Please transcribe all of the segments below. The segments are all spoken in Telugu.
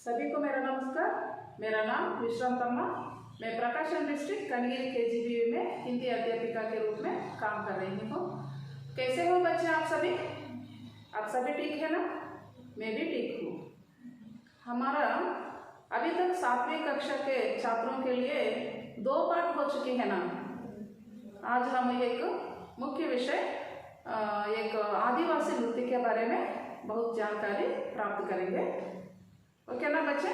सभी को मेरा नमस्कार। मेरा नाम विश्रांतम्मा। मैं प्रकाशम डिस्ट्रिक्ट कनगिरी KGBU में हिंदी अध्यापिका के रूप में काम कर रही हूँ। कैसे हो बच्चे आप सभी? आप सभी ठीक है ना? मैं भी ठीक हूँ। हमारा अभी तक 7वीं कक्षा के छात्रों के लिए 2 पाठ हो चुके हैं ना। आज हम एक मुख्य विषय एक आदिवासी नृत्य के बारे में बहुत जानकारी प्राप्त करेंगे। ओके ना बच्चे?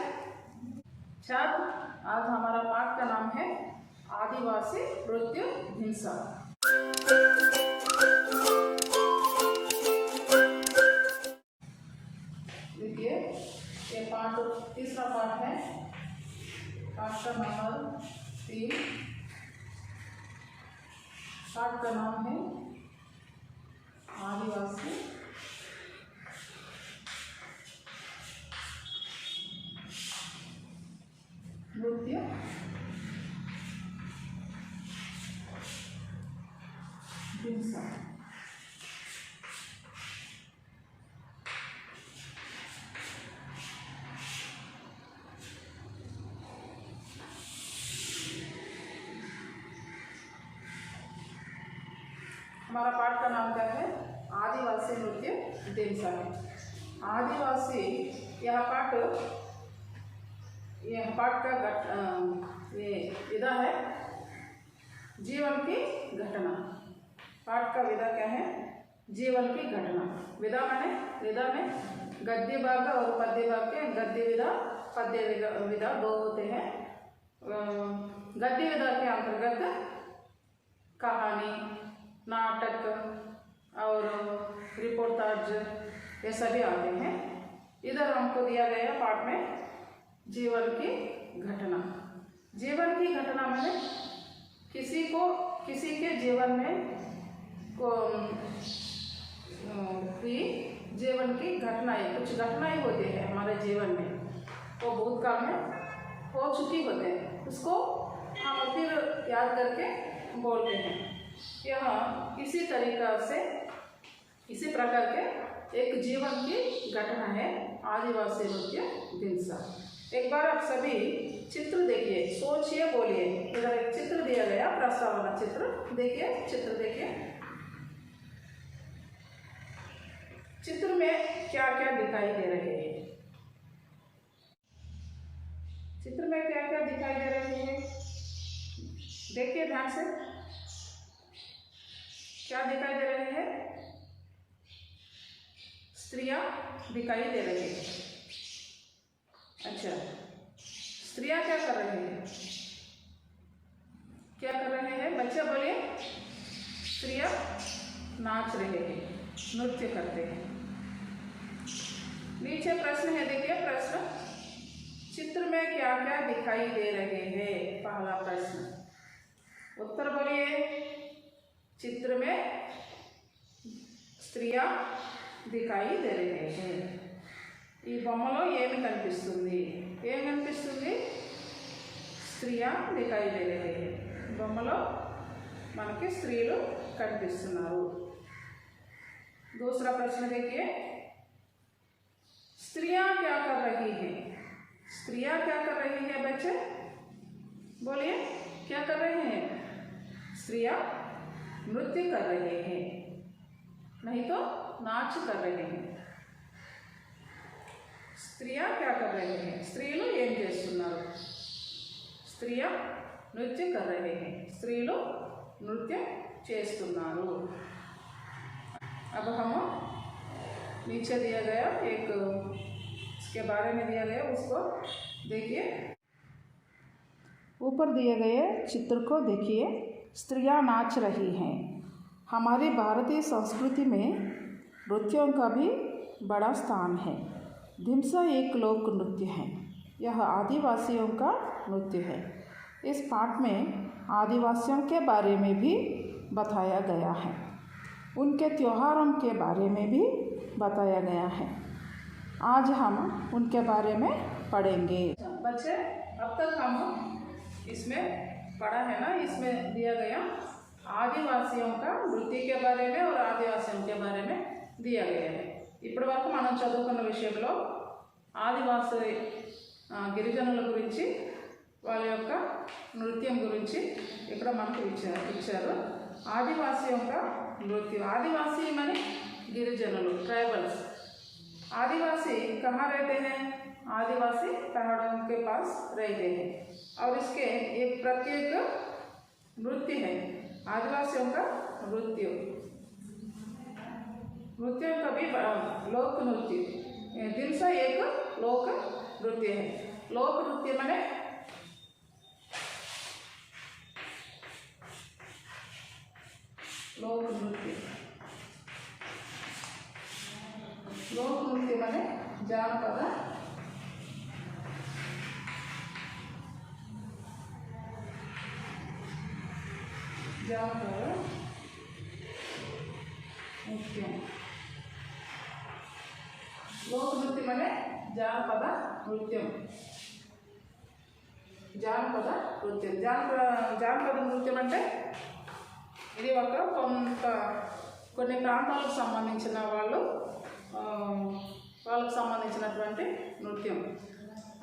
छात्र, आज हमारा पाठ का नाम है आदिवासी नृत्य ढिंसा। देखिए, ये पाठ तीसरा पाठ है। पाठ का नंबर 3। पाठ का नाम है आदिवासी नृत्य ढिंसा। हमारा पाठ का नाम क्या है? आदिवासी नृत्य ढिंसा है। आदिवासी यह पाठ का ये विधा है जीवन की घटना। पाठ का विधा क्या है? जीवन की घटना। विधा में गद्य भाग और पद्य भाग के गद्य विधा पद्य विधा 2 होते हैं। गद्य विधा के अंतर्गत कहानी, नाटक और रिपोर्टाज ये सभी आते हैं। इधर हमको दिया गया पाठ में जीवन की घटना। जीवन की घटना में किसी के जीवन में जीवन की घटनाएं, कुछ घटनाएं होती है हमारे जीवन में, वो भूतकाल में हो चुकी होते हैं, उसको हम फिर याद करके बोलते हैं। यह इसी प्रकार के एक जीवन की घटना है आदिवासी नृत्य ढिंसा। एक बार आप सभी चित्र देखिए, सोचिए, बोलिए। इधर एक चित्र दिया गया, प्रस्तावना चित्र देखिए। चित्र देखिए, चित्र में क्या क्या दिखाई दे रहे हैं? चित्र में क्या क्या दिखाई दे रहे हैं? देखिए ध्यान से, क्या दिखाई दे रहे हैं? स्त्रियां दिखाई दे रही है। अच्छा, स्त्रियां क्या कर रही हैं? क्या कर रहे हैं बच्चे बोलिए? स्त्रियां नाच रहे हैं, नृत्य करते हैं। नीचे प्रश्न है, देखिए प्रश्न, चित्र में क्या क्या दिखाई दे रहे हैं? पहला प्रश्न, उत्तर बोलिए। चित्र में स्त्रियां दिखाई दे रहे हैं। ఈ బొమ్మలో ఏమి కనిపిస్తుంది? ఏం కనిపిస్తుంది? స్త్రీయా దిఖాయి దే రహే హై। బొమ్మలో మనకి స్త్రీలు కనిపిస్తున్నారు। दूसरा प्रश्न देखिए, स्त्रियां क्या कर रही हैं? स्त्रियां क्या कर रही हैं बच्चे? बोलिए, क्या कर रहे हैं? स्त्रियां नृत्य कर रहे हैं, नहीं तो नाच कर रहे हैं। స్త్రీయా क्या कर रहे हैं? స్త్రీలు ఏం చేస్తున్నారు? స్త్రీయా నృత్య कर रहे हैं, స్త్రీలు నృత్యం చేస్తున్నారు। अब हम नीचे दिया गया एक इसके बारे में दिया गया, उसको देखिए। ऊपर दिए गए चित्र को देखिए। स्त्रियां नाच रही हैं। हमारी भारतीय संस्कृति में नृत्यों का भी बड़ा स्थान है। ढिंसा एक लोक नृत्य है। यह आदिवासियों का नृत्य है। इस पाठ में आदिवासियों के बारे में भी बताया गया है। उनके त्योहारों के बारे में भी बताया गया है। आज हम उनके बारे में पढ़ेंगे। बच्चे, अब तक हम इसमें पढ़ा है ना, इसमें दिया गया आदिवासियों का नृत्य के बारे में और आदिवासियों के बारे में दिया गया है। ఇప్పటి వరకు మనం చదువుకున్న విషయంలో ఆదివాసి గిరిజనుల గురించి వాళ్ళ యొక్క నృత్యం గురించి ఇక్కడ మనకు ఇచ్చారు. ఆదివాసి యొక్క నృత్యం. ఆదివాसी माने गिरिजनुలు, ट्राइबल्स. आदिवासी कहाँ रहते हैं? आदिवासी पहाड़ों के पास रहते हैं और इसके एक प्रत्येक नृत्य है. आदिवासियों का नृत्य का भी लोक नृत्य दिन से एक लोक नृत्य है. लोक नृत्य माने लोक नृत्य. लोक नृत्य माने जानपद नृत्य. लोक नृत्य माने जानपद नृत्यम. जानपद नृत्य. जानपद నృత్యం అంటే ఇది ఒక కొన్ని ప్రాంతాలకు సంబంధించిన వాళ్ళకు సంబంధించినటువంటి నృత్యం.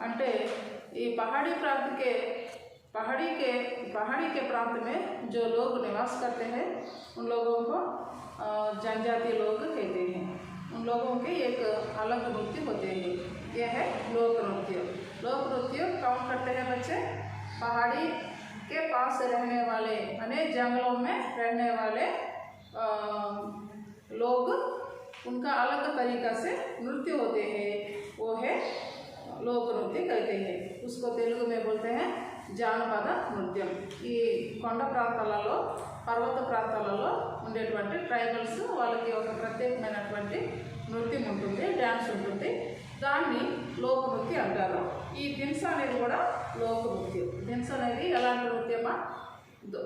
అంటే ఈ पहाड़ी के प्रांत में जो लोग निवास करते हैं उन लोगों को जनजातीय लोग कहते हैं. उन लोगों के एक अलग नृत्य होते हैं. यह है लोक नृत्य. लोक नृत्य कौन करते हैं बच्चे? पहाड़ी के पास रहने वाले यानी जंगलों में रहने वाले लोग, उनका अलग तरीका से नृत्य होते हैं, वो है लोक नृत्य कहते हैं. उसको तेलुगु में बोलते हैं జానపద నృత్యం. ఈ కొండ ప్రాంతాలలో, పర్వత ప్రాంతాలలో ఉండేటువంటి ట్రైబల్స్ వాళ్ళకి ఒక ప్రత్యేకమైనటువంటి నృత్యం ఉంటుంది, డ్యాన్స్ ఉంటుంది. దాన్ని లోక నృత్యం అంటారు. ఈ దిన్స్ అనేది కూడా లోక నృత్యం. దిన్స్ అనేది ఎలాంటి నృత్యమా?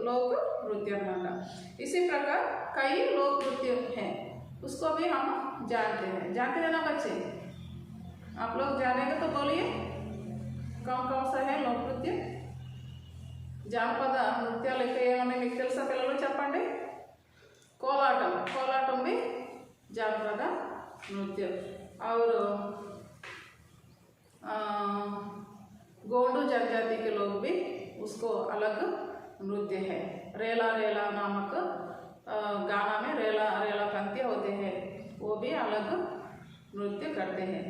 लोक नृत्य अన్నమాట. इसी प्रकार कई लोक नृत्य हैं, उसको भी हम जानते हैं. जानते हैं ना बच्चे? आप लोग जानेंगे तो बोलिए कौन कौन सा है लोक नृत्य. జానపద నృత్యాలు అయితే ఏమన్నా మీకు తెలుసా పిల్లలు? చెప్పండి. कोलाटम भी जानपद नृत्य. और गोंडू जनजाति के लोग भी उसको अलग नृत्य है. रेला नामक गाना में रेला पंक्ति होते हैं, वो भी अलग नृत्य करते हैं.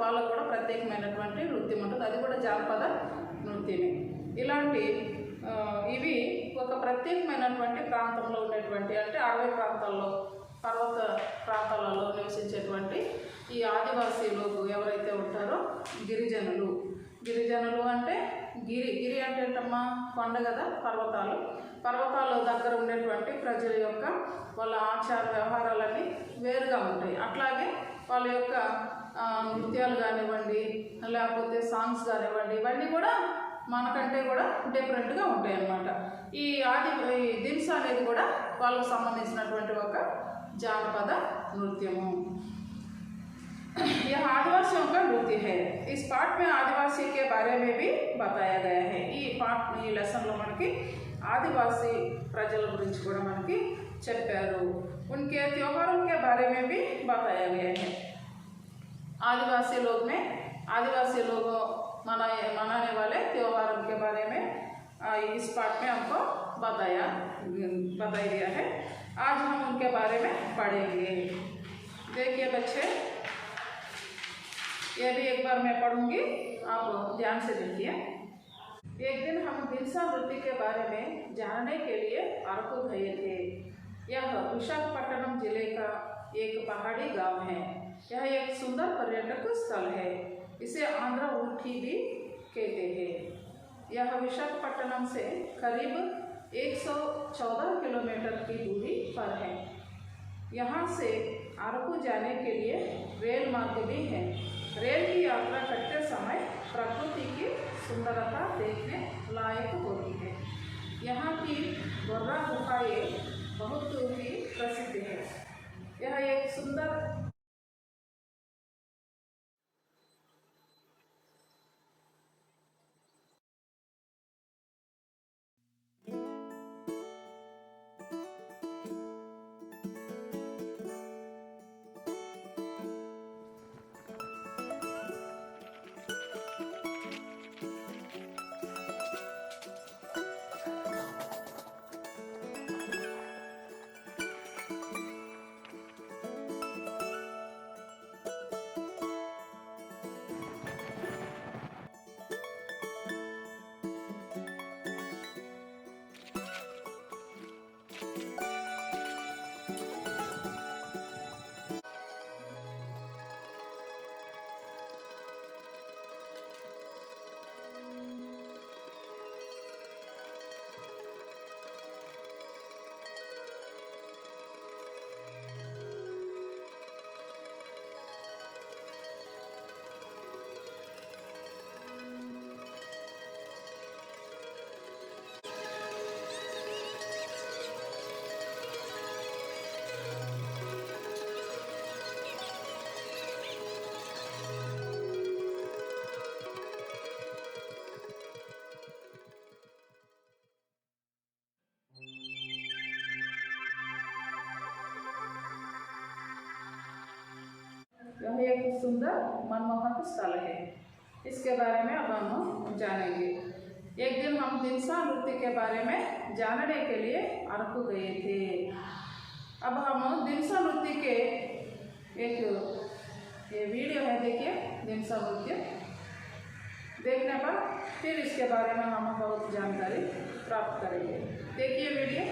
వాళ్ళకు కూడా ప్రత్యేకమైనటువంటి నృత్యం ఉంటుంది, అది కూడా జానపద నృత్యమే. ఇలాంటి ఇవి ఒక ప్రత్యేకమైనటువంటి ప్రాంతంలో ఉండేటువంటి, అంటే అడవి ప్రాంతాల్లో పర్వత ప్రాంతాలలో నివసించేటువంటి ఈ ఆదివాసీలు ఎవరైతే ఉంటారో గిరిజనులు అంటే గిరి అంటే ఏంటమ్మా కొండ కదా, పర్వతాలు దగ్గర ఉండేటువంటి ప్రజల యొక్క వాళ్ళ ఆచార వ్యవహారాలన్నీ వేరుగా ఉంటాయి. అట్లాగే వాళ్ళ యొక్క నృత్యాలు కానివ్వండి, లేకపోతే సాంగ్స్ కానివ్వండి, ఇవన్నీ కూడా మనకంటే కూడా డిఫరెంట్గా ఉంటాయి అన్నమాట. ఈ దింసా అనేది కూడా వాళ్ళకు సంబంధించినటువంటి ఒక జానపద నృత్యము. यह आदिवासियों का नृत्य है. इस पाठ में आदिवासी के बारे में भी बताया गया है. ఈ లెసన్లో మనకి ఆదివాसी ప్రజల గురించి కూడా మనకి చెప్పారు. उनके त्योहारों के बारे में भी बताया गया है. आदिवासी लोग मनाने वाले त्योहारों के बारे में इस पाठ में हमको बताया गया है. आज हम उनके बारे में पढ़ेंगे. देखिए बच्चे, ये भी एक बार मैं पढ़ूंगी, आप ध्यान से देखिए. एक दिन हम दिनसा नृत्य के बारे में जानने के लिए अरकू गए थे. यह विशाखापट्टनम जिले का एक पहाड़ी गांव है. यह एक सुंदर पर्यटक स्थल है. इसे आंध्र ऊटी भी कहते हैं. यह विशाखापट्टनम से करीब 114 किलोमीटर की दूरी पर है. यहाँ से अरकू जाने के लिए रेल मार्ग भी है. रेल की यात्रा करते समय प्रकृति की सुंदरता देखने लायक होती है. यहाँ की गोर्रा गुफाएं बहुत ही प्रसिद्ध है. यह एक सुंदर यह एक सुंदर मनमोहक स्थल है. इसके बारे में अब हम जानेंगे. एक दिन हम दिनसा नृत्य के बारे में जानने के लिए अरकू गए थे. अब हम दिनसा नृत्य के एक ये वीडियो है, देखिए दिनसा नृत्य. देखने पर फिर इसके बारे में हम बहुत जानकारी प्राप्त करेंगे. देखिए वीडियो.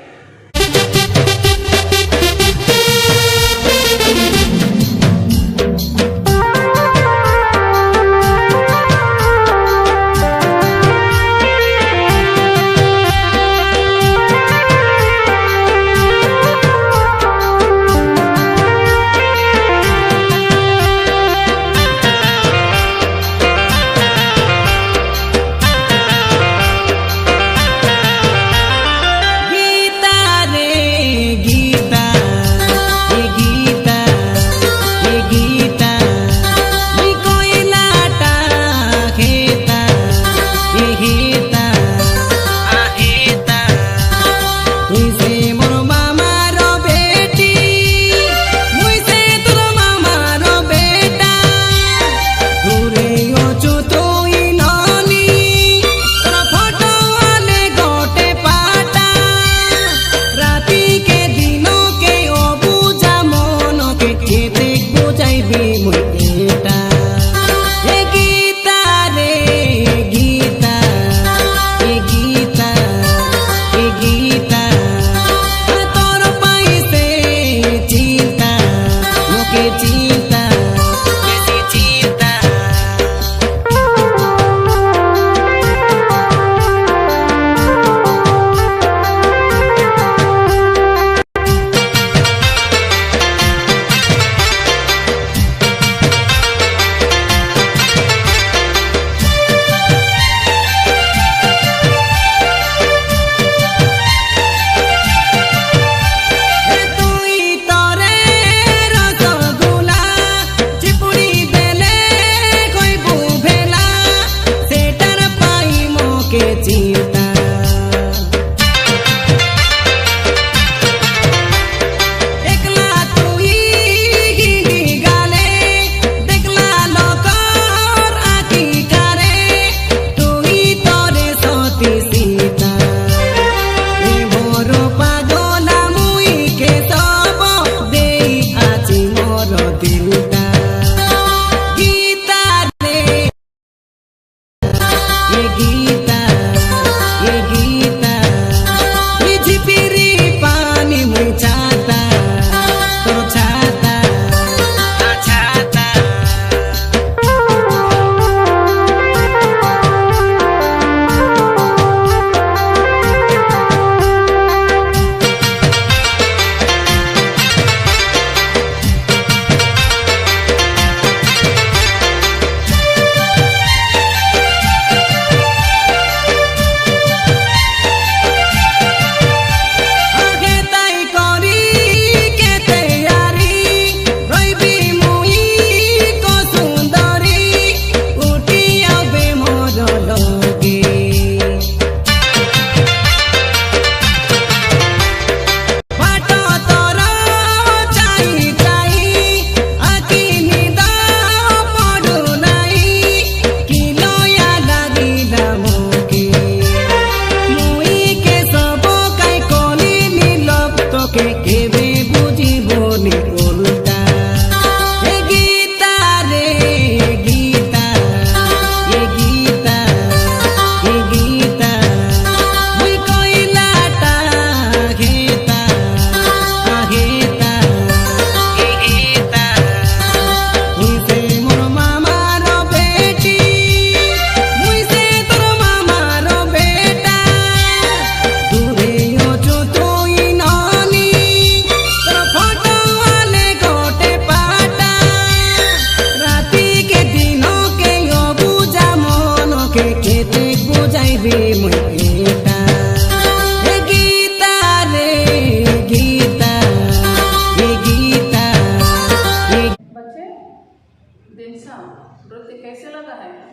लगा है?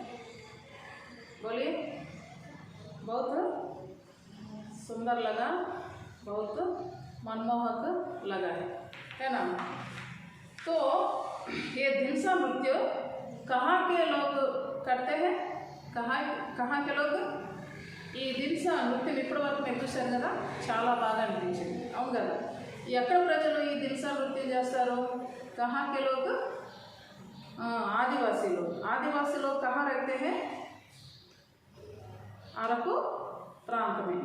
बोलिए। बहुत सुंदर लगा, बहुत मनमोहक लगा है ना। तो ये धिंसा नृत्य कहाँ के लोग करते हैं? कहाँ के लोग ఈ దింసా నృత్యం ఇప్పటి వరకు మీరు చూశారు కదా, చాలా బాగా అనిపించింది, అవును కదా. ఎక్కడ ప్రజలు ఈ దింసా నృత్యం చేస్తారు? कहाँ के लोग? आदिवासी लोग। आदिवासी लोग कहाँ रहते हैं? अरकू प्रांत में।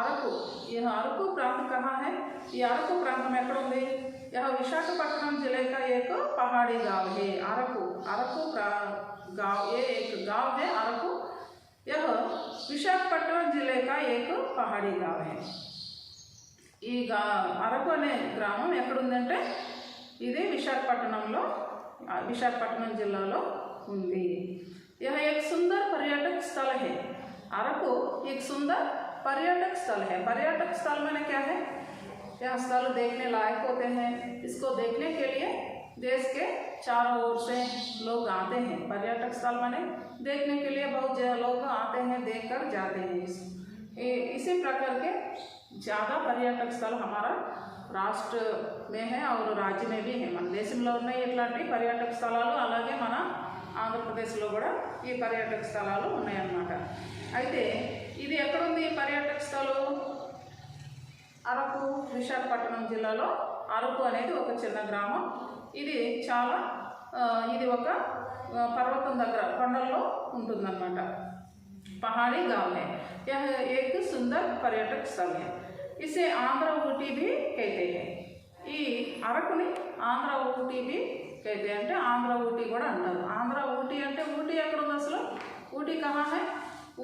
अरकू, यह अरकू प्रांत कहाँ है? ये अरकू प्रांत में एక్కడ ఉంది? यह विशाखापट्टनम जिले का एक पहाड़ी गांव है अरकू। अरकू गांव, ये एक गांव है अरकू। यह विशाखापट्टनम जिले का एक पहाड़ी गांव है। ఈ అరకు అనే గ్రామం ఎక్కడుందంటే ఇది విశాఖపట్నం జిల్లాలో ఉంది। यह एक सुंदर पर्यटक स्थल है। अरकू एक सुंदर पर्यटक स्थल है। पर्यटक स्थल माने क्या है? यह स्थल देखने लायक होते हैं। इसको देखने के लिए देश के चारों ओर से लोग आते हैं। पर्यटक स्थल माने देखने के लिए बहुत लोग आते हैं, देख कर जाते हैं। इसी प्रकार के ज़्यादा पर्यटक स्थल हमारा రాష్ట్ర में है और राज्य में भी है। మన దేశంలో ఉన్న ఇట్లాంటి పర్యాటక స్థలాలు అలాగే మన ఆంధ్రప్రదేశ్లో కూడా ఈ పర్యాటక స్థలాలు ఉన్నాయన్నమాట। అయితే ఇది ఎక్కడ ఉంది ఈ పర్యాటక స్థలం? అరకు, విశాఖపట్నం జిల్లాలో అరకు అనేది ఒక చిన్న గ్రామం। ఇది ఒక పర్వతం దగ్గర కొండల్లో ఉంటుందన్నమాట। पहाड़ी गांव है। यह एक सुंदर पर्यटक स्थल है। इसे आंध्र ऊटी भी कहते हैं। ఈ అరకుని ఆంధ్ర ఊటీ भी कहते हैं, అంటే ఆంధ్ర ఊటీ కూడా అంటారు। ఆంధ్ర ఊటీ అంటే ఊటీ ఎక్కడ ఉంది అసలు? ఊటీ कहाँ है?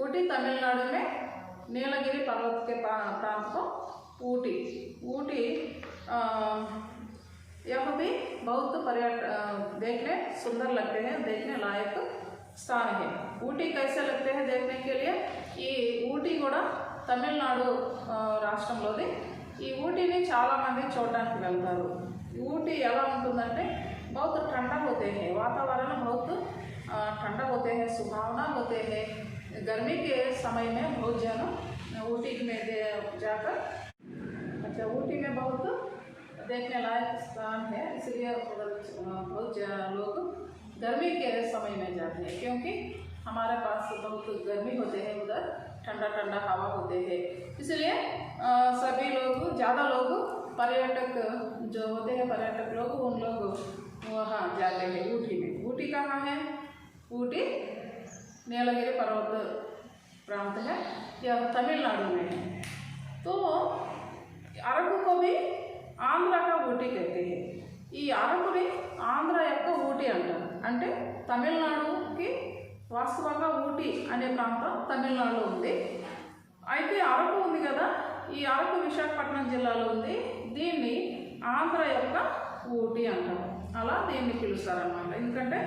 ऊटी तमिलनाडु में नीलगिरी पर्वत के प्रांत को ऊटी यह भी बहुत देखने सुंदर लगते हैं, देखने लायक स्थान है। ऊटी कैसे लगते हैं देखने के लिए? ఈ ఊటీ కూడా తమిళనాడు రాష్ట్రంలోది। ఈ ఊటీని చాలామంది చూడడానికి వెళ్తారు। ఊటీ ఎలా ఉంటుందంటే बहुत ठंडा होते हैं, वातावरण बहुत ठंडा होते हैं, सुहावना होते हैं। गर्मी के समय में बहुत जन ऊटी में जाकर ऊटी में बहुत देखने लायक स्थान है, इसलिए बहुत लोग गर्मी के समय में जाते हैं, क्योंकि हमारे पास बहुत गर्मी होते हैं, उधर ठंडा ठंडा हवा होते हैं। इसलिए सभी लोग, ज़्यादा लोग पर्यटक जो होते हैं, पर्यटक लोग, उन लोग वहाँ जाते हैं ऊटी में। ऊटी कहाँ है? ऊटी नीलगिरी पर्वत प्रांत है, यह तमिलनाडु में है। तो अरकू को भी आंध्र का ऊटी कहते हैं। ఈ అరకుని ఆంధ్ర యొక్క ఊటీ అంటారు। అంటే తమిళనాడుకి వాస్తవంగా ఊటీ అనే ప్రాంతం తమిళనాడులో ఉంది। అయితే అరకు ఉంది కదా, ఈ అరకు విశాఖపట్నం జిల్లాలో ఉంది। దీన్ని ఆంధ్ర యొక్క ఊటీ అంటారు, అలా దీన్ని పిలుస్తారన్నమాట। ఎందుకంటే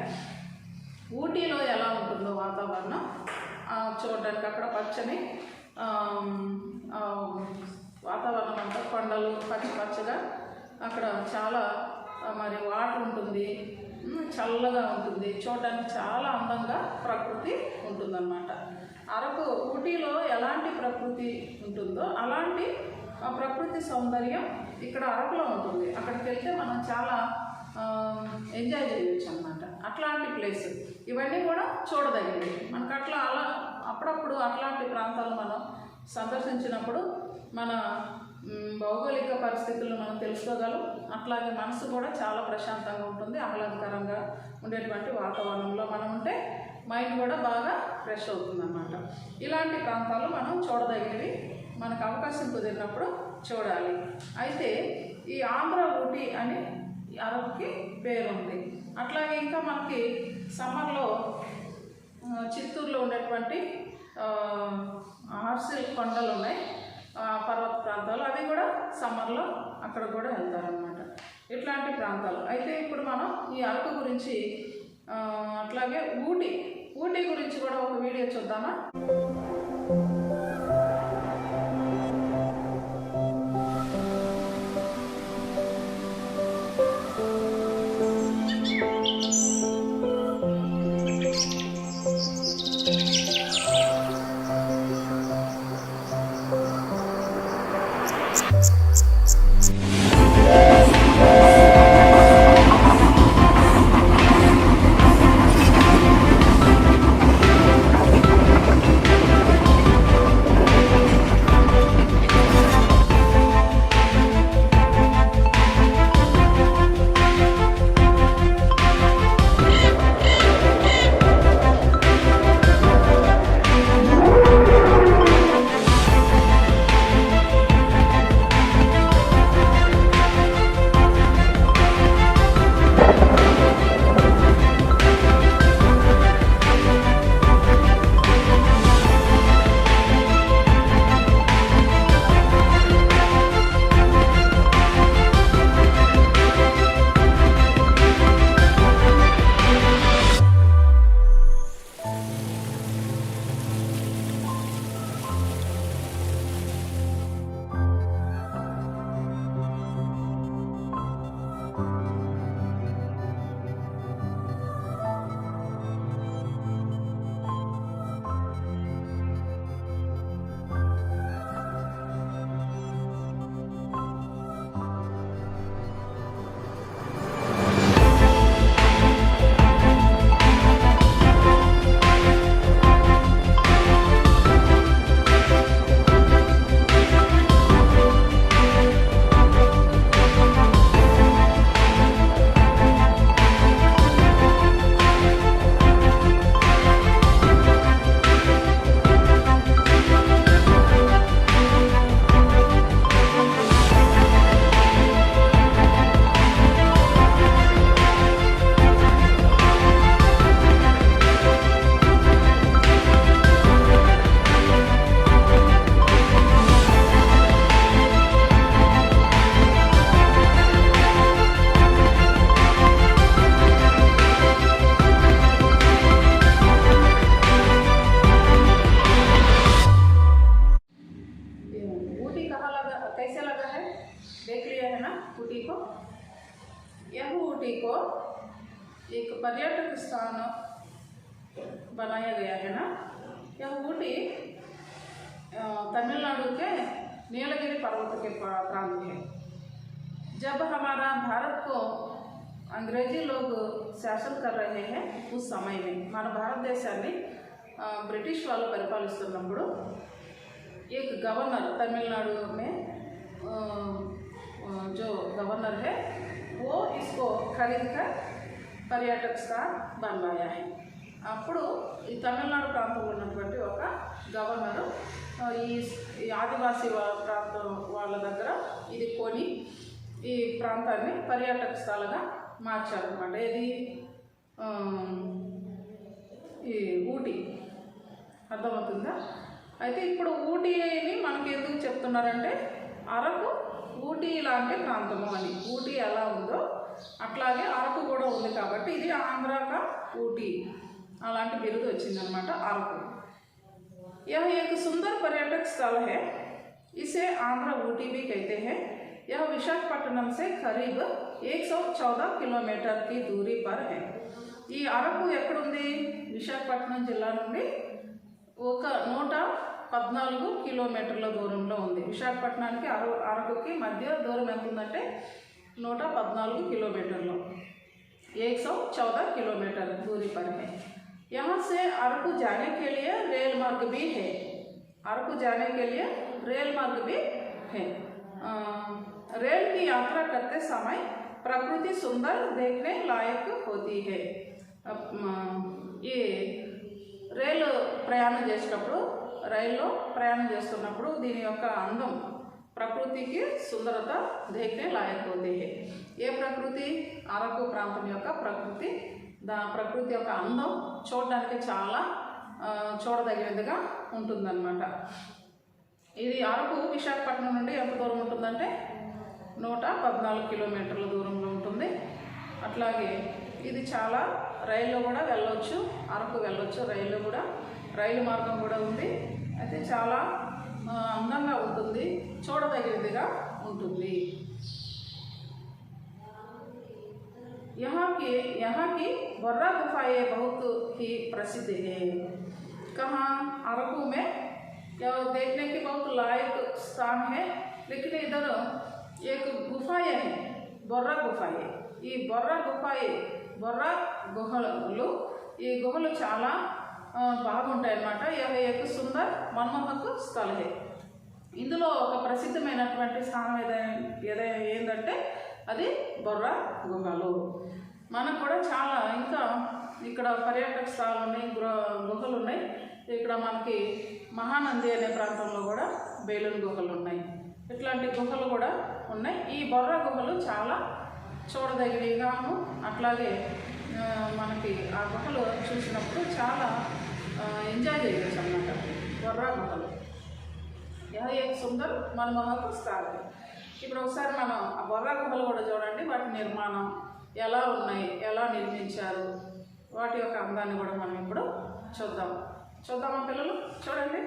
ఊటీలో ఎలా ఉంటుందో వాతావరణం చూడడానికి, అక్కడ పచ్చని వాతావరణం అంతా, కొండలు పచ్చగా, అక్కడ చాలా మరి వాటర్ ఉంటుంది, చల్లగా ఉంటుంది, చూడడానికి చాలా అందంగా ప్రకృతి ఉంటుందన్నమాట। అరకు ఊటీలో ఎలాంటి ప్రకృతి ఉంటుందో అలాంటి ప్రకృతి సౌందర్యం ఇక్కడ అరకులో ఉంటుంది। అక్కడికి వెళ్తే మనం చాలా ఎంజాయ్ చేయొచ్చు అన్నమాట, అట్లాంటి ప్లేస్। ఇవన్నీ కూడా చూడదగినవి మనకు। అలా అప్పుడప్పుడు అట్లాంటి ప్రాంతాలు మనం సందర్శించినప్పుడు మన భౌగోళిక పరిస్థితులను మనం తెలుసుకోగలం, అట్లాగే మనసు కూడా చాలా ప్రశాంతంగా ఉంటుంది, ఆహ్లాదకరంగా ఉండేటువంటి వాతావరణంలో మనం ఉంటే మైండ్ కూడా బాగా ఫ్రెష్ అవుతుందన్నమాట। ఇలాంటి ప్రాంతాలు మనం చూడదగినవి, మనకు అవకాశం కుదిరినప్పుడు చూడాలి। అయితే ఈ ఆంధ్ర ఊటీ అని అరకుకి పేరుంది। అట్లాగే ఇంకా మనకి సమ్మర్లో చిత్తూరులో ఉండేటువంటి ఆర్సిల్ కొండలు ఉన్నాయి, పర్వత ప్రాంతాలు, అవి కూడా సమ్మర్లో అక్కడ కూడా వెళ్తారనమాట, ఇట్లాంటి ప్రాంతాలు। అయితే ఇప్పుడు మనం ఈ అరకు గురించి అట్లాగే ఊటీ గురించి కూడా ఒక వీడియో చూద్దామా? ऊटी को। यह ऊटी को एक पर्यटक स्थान बनाया गया है ना। यह ऊटी तमिलनाडु के नीलगिरी पर्वत के प्रांत है। जब हमारा भारत को अंग्रेजी लोग शासन कर रहे हैं उस समय में మన భారతదేశాన్ని బ్రిటిష్ వాళ్ళు పరిపాలిస్తున్నప్పుడు एक गवर्नर तमिलनाडु में जो गवर्नर है वो इसको खरीद कर पर्यटक स्थान बनवाया है। అప్పుడు ఈ తమిళనాడు ప్రాంతంలో ఉన్నటువంటి ఒక గవర్నరు ఈ ఆదివాసీ ప్రాంతం వాళ్ళ దగ్గర ఇది కొని ఈ ప్రాంతాన్ని పర్యాటక స్థలంగా మార్చారన్నమాట। ఇది ఈ ఊటీ అర్థమవుతుందా? అయితే ఇప్పుడు ఊటీని మనకి ఎందుకు చెప్తున్నారంటే అరకు ఊటీ లాంటి ప్రాంతము అని। ఊటీ ఎలా ఉందో అట్లాగే అరకు కూడా ఉంది కాబట్టి ఇది ఆంధ్రాగా ఊటీ అలాంటి బిరుదు వచ్చిందనమాట అరకు। यह एक सुंदर पर्यटक स्थल है, इसे आंध्र ऊटी भी कहते हैं। यह विशाखापट्टनम से करीब 114 किलोमीटर की दूरी पर है। ఈ అరకు ఎక్కడుంది? విశాఖపట్నం జిల్లా నుండి ఒక 114 కిలోమీటర్ల దూరంలో ఉంది। విశాఖపట్నానికి అరకుకి మధ్య దూరం ఎంత ఉందంటే 114 किलोमीटरలు, 114 किलोमीटर दूरी पर है। यहाँ से अरकू जाने के लिए रेल मार्ग भी है। अरकू जाने के लिए रेल मार्ग भी है। रेल की यात्रा करते समय प्रकृति सुंदर देखने लायक होती है। ये రైలు ప్రయాణం చేసేటప్పుడు రైల్లో ప్రయాణం చేస్తున్నప్పుడు దీని యొక్క అందం ప్రకృతికి సుందరత देखने लायक होती है। ఏ ప్రకృతి? అరకు ప్రాంతం యొక్క ప్రకృతి, ప్రకృతి యొక్క అందం చూడడానికి చాలా చూడదగినదిగా ఉంటుందన్నమాట। ఇది అరకు విశాఖపట్నం నుండి ఎంత దూరం ఉంటుందంటే 114 కిలోమీటర్ల దూరంలో ఉంటుంది। అట్లాగే ఇది చాలా రైల్లో కూడా వెళ్ళొచ్చు, అరకు వెళ్ళొచ్చు, రైలు మార్గం కూడా ఉంది। అయితే చాలా అందంగా ఉంటుంది, చూడదగినదిగా ఉంటుంది। यहाँ की बर्रा गुफाएं बहुत ही प्रसिद्ध है। कहाँ? अरकू में यह देखने के बहुत लायक स्थान है। लेकिन इधर एक गुफाएं हैं, బొర్రా గుఫాయే. ఈ బొర్రా గుహలు ఈ గుహలు చాలా బాగుంటాయి అన్నమాట. యహ్ ఏక్ సుందర్ మనమోహక్ స్థల్ హై. ఇందులో ఒక ప్రసిద్ధమైనటువంటి స్థానం ఏంటంటే అది బొర్రా గుహలు. మనకు కూడా చాలా ఇంకా ఇక్కడ పర్యాటక స్థలాలు ఉన్నాయి, గుహలు ఉన్నాయి. ఇక్కడ మనకి మహానంది అనే ప్రాంతంలో కూడా బేలూన్ గుహలు ఉన్నాయి. ఇట్లాంటి గుహలు కూడా ఉన్నాయి. ఈ బొర్రా గుహలు చాలా చూడదగినగాను, అట్లాగే మనకి ఆ గుహలు చూసినప్పుడు చాలా ఎంజాయ్ చేయవచ్చు అన్నమాట. బొర్రా గుహలు एक सुंदर मनमोहक స్థానం. ఇప్పుడు ఒకసారి మనం ఆ బొర్రా గుహలు కూడా చూడండి. వాటి నిర్మాణం ఎలా ఉన్నాయి, ఎలా నిర్మించారు, వాటి యొక్క అందాన్ని కూడా మనం ఇప్పుడు చూద్దామా పిల్లలు? చూడండి.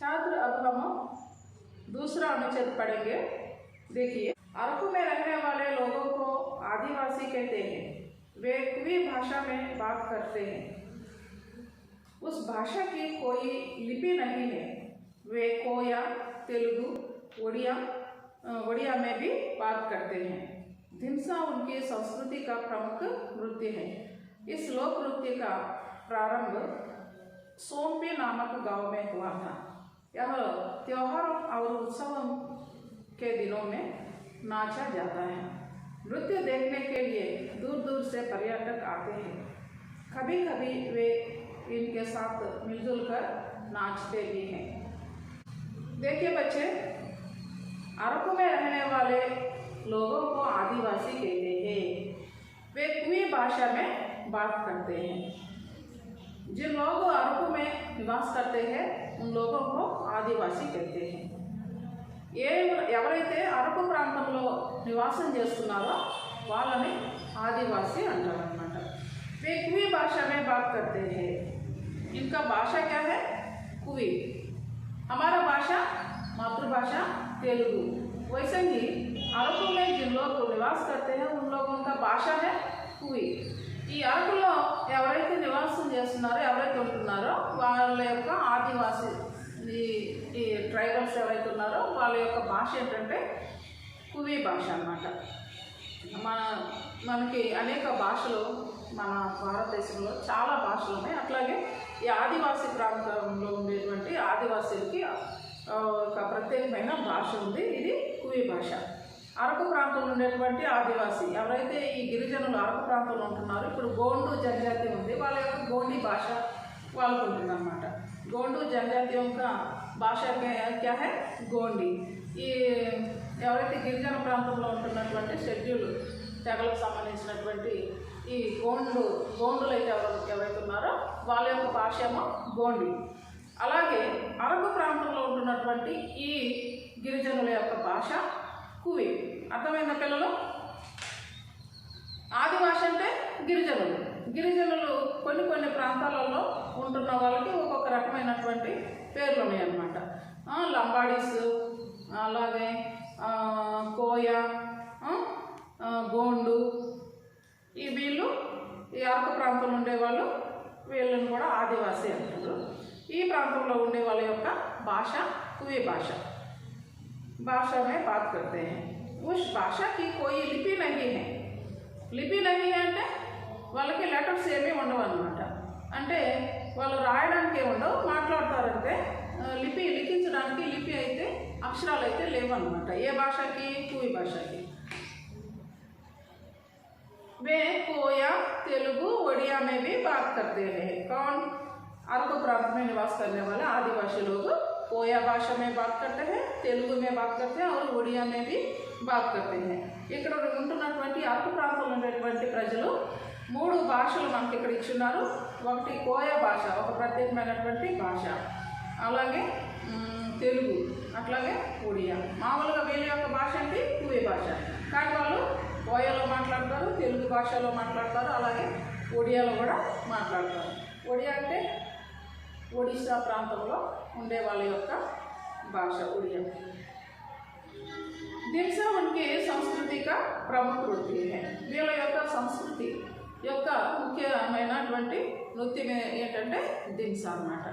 छात्र अब हम दूसरा अनुच्छेद पढ़ेंगे. देखिए, अरकू में रहने वाले लोगों को आदिवासी कहते हैं. वे कुई भाषा में बात करते हैं. उस भाषा की कोई लिपि नहीं है. वे कोया, तेलुगु, ओडिया में भी बात करते हैं. धिमसा उनकी संस्कृति का प्रमुख नृत्य है. इस लोक नृत्य का प्रारंभ सोमपी नामक गांव में हुआ था. यह त्योहारों और उत्सवों के दिनों में नाचा जाता है. नृत्य देखने के लिए दूर दूर से पर्यटक आते हैं. कभी कभी वे इनके साथ मिलजुल कर नाचते भी हैं. देखिए बच्चे, अरकू में रहने वाले लोगों को आदिवासी कहते हैं. भाषा में बात करते हैं। जिन लोग अरकू में निवास करते हैं उन लोगों को आदिवासी कहते हैं। ఎవరైతే అరకు ప్రాంతంలో నివాసం చేస్తున్నారో వాళ్ళని आदिवासी अंటారన్నమాట। वे कुवी भाषा में बात करते हैं। इनका भाषा क्या है? कुवी। हमारा भाषा मातृभाषा तेलुगु। वैसे ही अरकू में जिन लोग निवास करते हैं उन लोगों का भाषा है कुवी। ఈ అరకులో ఎవరైతే నివాసం చేస్తున్నారో ఎవరైతే ఉంటున్నారో వాళ్ళ యొక్క ఆదివాసి ఈ ట్రైబల్స్ ఎవరైతే ఉన్నారో వాళ్ళ యొక్క భాష ఏంటంటే కువి భాష అన్నమాట। మనకి అనేక భాషలు మన భారతదేశంలో చాలా భాషలు ఉన్నాయి। అట్లాగే ఈ ఆదివాసీ ప్రాంతంలో ఉండేటువంటి ఆదివాసీలకి ఒక ప్రత్యేకమైన భాష ఉంది, ఇది కువి భాష। అరకు ప్రాంతంలో ఉండేటువంటి ఆదివాసీ ఎవరైతే ఈ గిరిజనులు అరకు ప్రాంతంలో ఉంటున్నారో ఇప్పుడు గోండు జనజాతి ఉంది, వాళ్ళ యొక్క గోండి భాష వాళ్ళకు ఉంటుందన్నమాట। గోండు జనజాతి యొక్క భాష క్యా హై? గోండి। ఈ ఎవరైతే గిరిజన ప్రాంతంలో ఉంటున్నటువంటి షెడ్యూల్ తెగలకు సంబంధించినటువంటి ఈ గోండులు అయితే ఎవరైతే ఉన్నారో వాళ్ళ యొక్క భాష ఏమో గోండి। అలాగే అరకు ప్రాంతంలో ఉంటున్నటువంటి ఈ గిరిజనుల యొక్క భాష కువి। అర్థమైందా పిల్లలు? ఆదివాసి అంటే గిరిజనులు కొన్ని ప్రాంతాలలో ఉంటున్న వాళ్ళకి ఒక్కొక్క రకమైనటువంటి పేర్లు ఉన్నాయన్నమాట। లంబాడీస్, అలాగే కోయ, గోండు, వీళ్ళు ఈ అరకు ప్రాంతంలో ఉండేవాళ్ళు, వీళ్ళని కూడా ఆదివాసి అంటారు। ఈ ప్రాంతంలో ఉండే వాళ్ళ యొక్క భాష కువి भाषा में बात करते हैं। उस भाषा की कोई लिपि नहीं है। लिपि नहीं है అంటే వాళ్ళకి లెటర్స్ ఏమీ ఉండవు అన్నమాట। అంటే వాళ్ళు రాయడానికి ఉండవు, మాట్లాడతారంటే లిఖించడానికి లిపి అయితే అక్షరాలు అయితే లేవు అన్నమాట। ఏ భాషకి? కువి భాషకి। वे कोया, तेलुगु, उड़िया में भी बात करते हैं। कौन? अरकू प्रांत में निवास करने वाले आदिवासी लोग कोया भाषा में बात करते हैं, तेलुगु में बात करते हैं और उड़िया में भी बात करते हैं। ఇక్కడ ఉంటున్నటువంటి అరకు ప్రాంతంలో ఉండేటువంటి ప్రజలు మూడు భాషలు మనకి ఇక్కడ ఇచ్చున్నారు। ఒకటి కోయా భాష, ఒక ప్రత్యేకమైనటువంటి భాష, అలాగే తెలుగు, అట్లాగే ఒడియా। మామూలుగా వీళ్ళ యొక్క భాష ఏంటి? కువి భాష। కానీ వాళ్ళు కోయాలో మాట్లాడతారు, తెలుగు భాషలో మాట్లాడతారు, అలాగే ఒడియాలో కూడా మాట్లాడతారు। ఒడియా అంటే ఒడిశా ప్రాంతంలో ఉండే వాళ్ళ యొక్క భాష ఒడియా। దింసా उनके संस्कृति का प्रमुख नृत्य है। వీళ్ళ యొక్క సంస్కృతి యొక్క ముఖ్యమైనటువంటి నృత్యం ఏంటంటే దింసా అన్నమాట।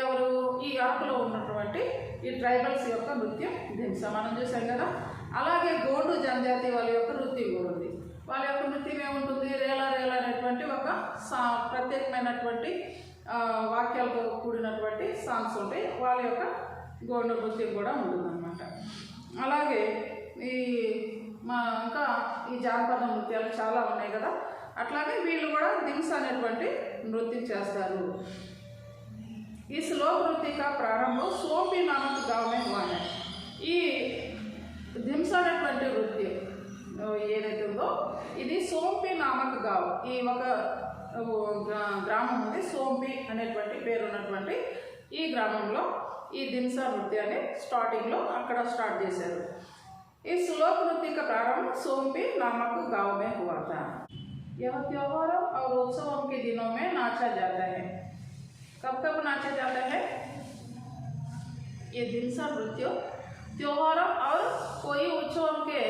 ఎవరు? ఈ అరకులో ఉన్నటువంటి ఈ ట్రైబల్స్ యొక్క నృత్యం దింసా మనం చూసాం కదా। అలాగే గోండు జనజాతి వాళ్ళ యొక్క నృత్యం కూడా ఉంది। వాళ్ళ యొక్క నృత్యం ఏముంటుంది? రేలా అనేటువంటి ఒక ప్రత్యేకమైనటువంటి వాక్యాలతో కూడినటువంటి సాంగ్స్ ఉంటాయి, వాళ్ళ యొక్క గోండు నృత్యం కూడా ఉంటుందన్నమాట। అలాగే ఇంకా ఈ జానపద నృత్యాలు చాలా ఉన్నాయి కదా, అట్లాగే వీళ్ళు కూడా దింసా అనేటువంటి నృత్యం చేస్తారు। ఈ లోक नृत्य का प्रारंभ सोंपी नामक गाँव में हुआ है। ఈ దింసా అనేటువంటి నృత్యం ఏదైతే ఉందో ఇది సోంపి నామక్ గావ్, ఈ ఒక గ్రామం ఉంది, సోంపి అనేటువంటి పేరు ఉన్నటువంటి ఈ గ్రామంలో ఈ దింసా నృత్యాన్ని స్టార్టింగ్లో అక్కడ స్టార్ట్ చేశారు। इस लोक नृत्य का प्रारंभ सोंपी नामक गांव में हुआ था। यह त्योहारों और उत्सवों के दिनों में नाचा जाता है। कब नाचा जाता है? ये दिनसा नृत्य त्योहारों और कोई उत्सवों के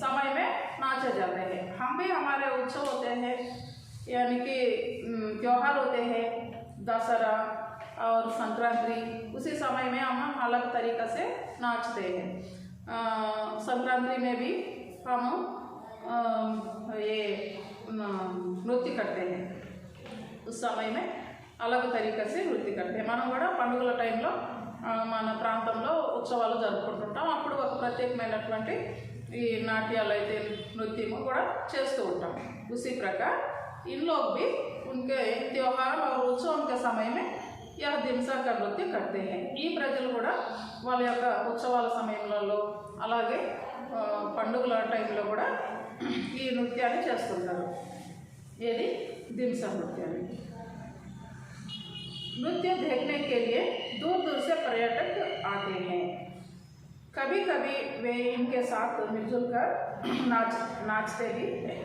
समय में नाचा जाता है। हम भी हमारे उत्सव होते हैं, यानी कि त्योहार होते हैं, दशहरा और संक्रांति, उसी समय में हम अलग तरीक़े से नाचते हैं। संक्रांति में भी हम ये नृत्य करते हैं, उस समय में अलग तरीक़े से नृत्य करते हैं। మనం కూడా పండుగల టైంలో మన ప్రాంతంలో ఉత్సవాలు జరుపుకుంటుంటాం, అప్పుడు ఒక ప్రత్యేకమైనటువంటి ఈ నాట్యాలు అయితే నృత్యము కూడా చేస్తూ ఉంటాం। उसी प्रकार इन लोग भी उनके त्योहार और उत्सव के समय में यह दिनसा का नृत्य करते हैं। ఈ ప్రజలు కూడా వాళ్ళ యొక్క ఉత్సవాల సమయంలో అలాగే పండుగల టైంలో కూడా ఈ నృత్యాన్ని చేస్తుంటారు। ये धिमसा नृत्य में। नृत्य देखने के लिए दूर दूर से पर्यटक आते हैं। कभी कभी वे इनके साथ मिलजुल कर नाचते भी हैं।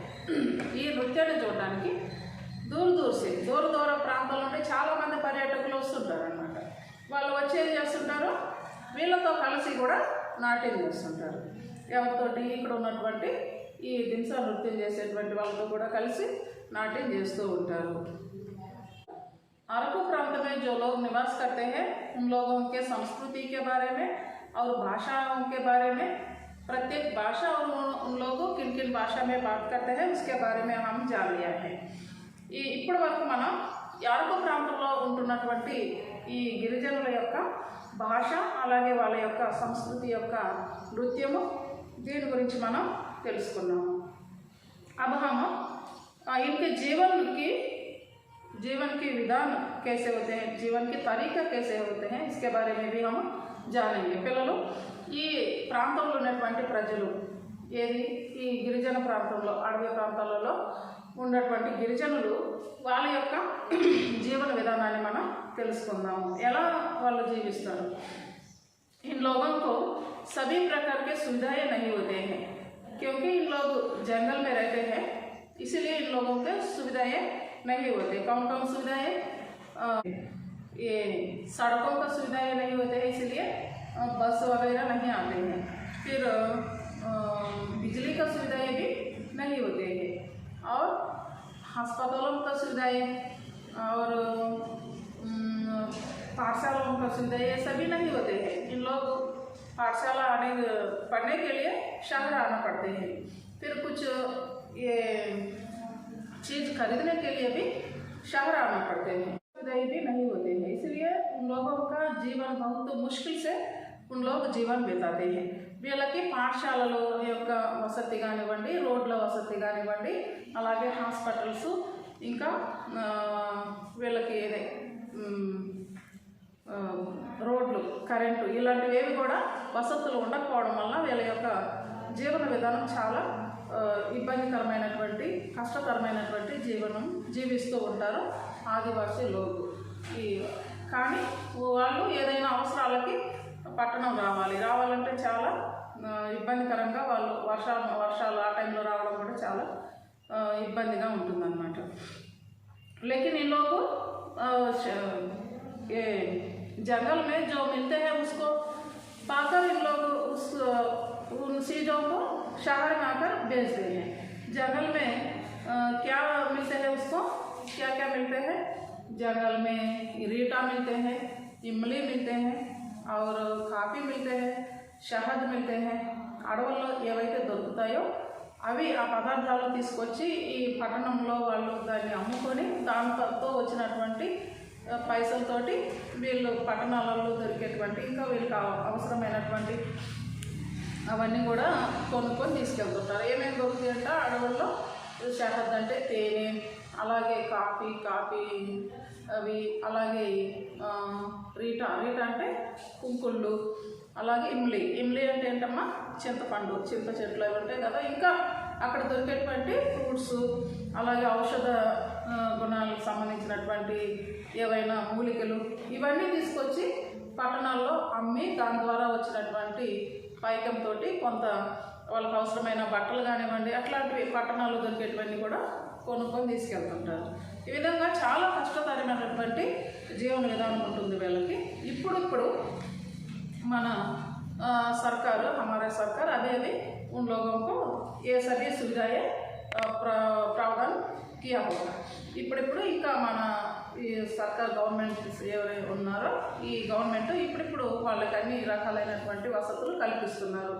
ఈ నృత్యాన్ని చూడడానికి దూర దూర ప్రాంతాల నుండి చాలామంది పర్యాటకులు వస్తుంటారు అన్నమాట. వాళ్ళు వచ్చి ఏం చేస్తుంటారు, వీళ్ళతో కలిసి కూడా నాట్యం చేస్తుంటారు. ఎవరితోటి ఇక్కడ ఉన్నటువంటి ఈ ధింసా నృత్యం చేసేటువంటి వాళ్ళతో కూడా కలిసి नाट्य చేస్తూ ఉంటారు. अरकू प्रांत में जो लोग निवास करते हैं उन लोगों के संस्कृति के बारे में और भाषाओं के बारे में, प्रत्येक भाषा और उन लोगों किन किन भाषा में बात करते हैं उसके बारे में हम जान लिया है. ఇప్పటి వరకు మనం అరకు ప్రాంతంలో ఉంటున్నటువంటి ఈ గిరిజనుల యొక్క భాష అలాగే వాళ్ళ యొక్క సంస్కృతి యొక్క నృత్యము దీని గురించి మనం తెలుసుకున్నాము. अब हम इनके जीवन की विधान कैसे होते हैं, जीवन के तरीका कैसे होते हैं, इसके बारे में भी हम जानेंगे. పిల్లలు ఈ ప్రాంతంలో ఉన్నటువంటి ప్రజలు ఏది ఈ గిరిజన ప్రాంతంలో అడవి ప్రాంతాలలో ఉన్నటువంటి గిరిజనులు వాళ్ళ యొక్క జీవన విధానాన్ని మనం తెలుసుకుందాము. ఎలా వాళ్ళు జీవిస్తారు. इन लोगों को सभी प्रकार के सुविधाएं नहीं होते हैं क्योंकि इन लोग जंगल में रहते हैं, इसलिए इन लोगों के सुविधाएं नहीं होते. कौन कौन सुविधाएं, ये सड़कों का सुविधाएं नहीं होते हैं, इसलिए बस वगैरह नहीं आते हैं. फिर बिजली का सुविधाएं भी नहीं होते हैं और अस्पतालों का सुविधाएं और पाठशालाओं का सुविधाएं ये सभी नहीं होते हैं. इन लोग पाठशाला पढ़ने के लिए शहर आना पड़ते हैं. फिर कुछ ये चीज़ खरीदने के लिए भी शहर आना पड़ते हैं. सुविधाएं भी नहीं होते हैं, इसलिए उन लोगों का जीवन बहुत मुश्किल से उन लोग जीवन बिताते हैं. వీళ్ళకి పాఠశాలల యొక్క వసతి కానివ్వండి, రోడ్ల వసతి కానివ్వండి, అలాగే హాస్పిటల్స్, ఇంకా వీళ్ళకి రోడ్లు, కరెంటు ఇలాంటివి ఏవి కూడా వసతులు ఉండకపోవడం వల్ల వీళ్ళ యొక్క జీవన విధానం చాలా ఇబ్బందికరమైనటువంటి కష్టతరమైనటువంటి జీవనం జీవిస్తూ ఉంటారు ఆదివాసీ లోగు. కానీ వాళ్ళు ఏదైనా అవసరాలకి పట్టణం రావాలంటే చాలా ఇబ్బందికరంగా వాళ్ళు వర్షాలు ఆ టైంలో రావడం కూడా చాలా ఇబ్బందిగా ఉంటుందన్నమాట. लेकिन इन लोग ये जंगल में जो मिलते हैं उसको पाकर इन लोग उन चीज़ों को शहर में आकर बेचते हैं. जंगल में क्या मिलते हैं, उसको क्या क्या मिलते हैं, जंगल में रीटा मिलते हैं, इमली मिलते हैं और काफ़ी मिलते हैं, शहद मिलते हैं. అడవుల్లో ఏవైతే దొరుకుతాయో అవి ఆ పదార్థాలు తీసుకొచ్చి ఈ పట్టణంలో వాళ్ళు దాన్ని అమ్ముకొని దాంతో వచ్చినటువంటి పైసలతోటి వీళ్ళు పట్టణాలలో దొరికేటువంటి ఇంకా వీళ్ళకి అవసరమైనటువంటి అవన్నీ కూడా కొనుక్కొని తీసుకెళ్తుంటారు. ఏమేమి దొరుకుతాయంటే అడవుల్లో షహద్ అంటే తేనె, అలాగే కాఫీ అవి, అలాగే రీటా అంటే కుంకుళ్ళు, అలాగే ఇమ్లీ అంటే ఏంటమ్మా చింతపండు, చింత చెట్లు అవి ఉంటాయి కదా. ఇంకా అక్కడ దొరికేటువంటి ఫ్రూట్స్, అలాగే ఔషధ గుణాలకు సంబంధించినటువంటి ఏవైనా మూలికలు ఇవన్నీ తీసుకొచ్చి పట్టణాల్లో అమ్మి దాని ద్వారా వచ్చినటువంటి పైకంతో కొంత వాళ్ళకి అవసరమైన బట్టలు కానివ్వండి అట్లాంటివి పట్టణాల్లో దొరికేటివన్నీ కూడా కొనుక్కొని తీసుకెళ్తుంటారు. ఈ విధంగా చాలా కష్టతరమైనటువంటి జీవన విధానం ఉంటుంది వీళ్ళకి. ఇప్పుడు మన सरकार, हमारा सरकार अभी उन लोगों को ये सभी सुविधाएं प्रावधान किया होगा. इपड़िपड़ु इंका मन सरकार गवर्नमेंट एवరైతే ఉన్నారో ఈ గవర్నమెంట్ ఇప్పుడిప్పుడు వాళ్ళకి అన్ని రకాలైనటువంటి వసతులు కల్పిస్తున్నారు.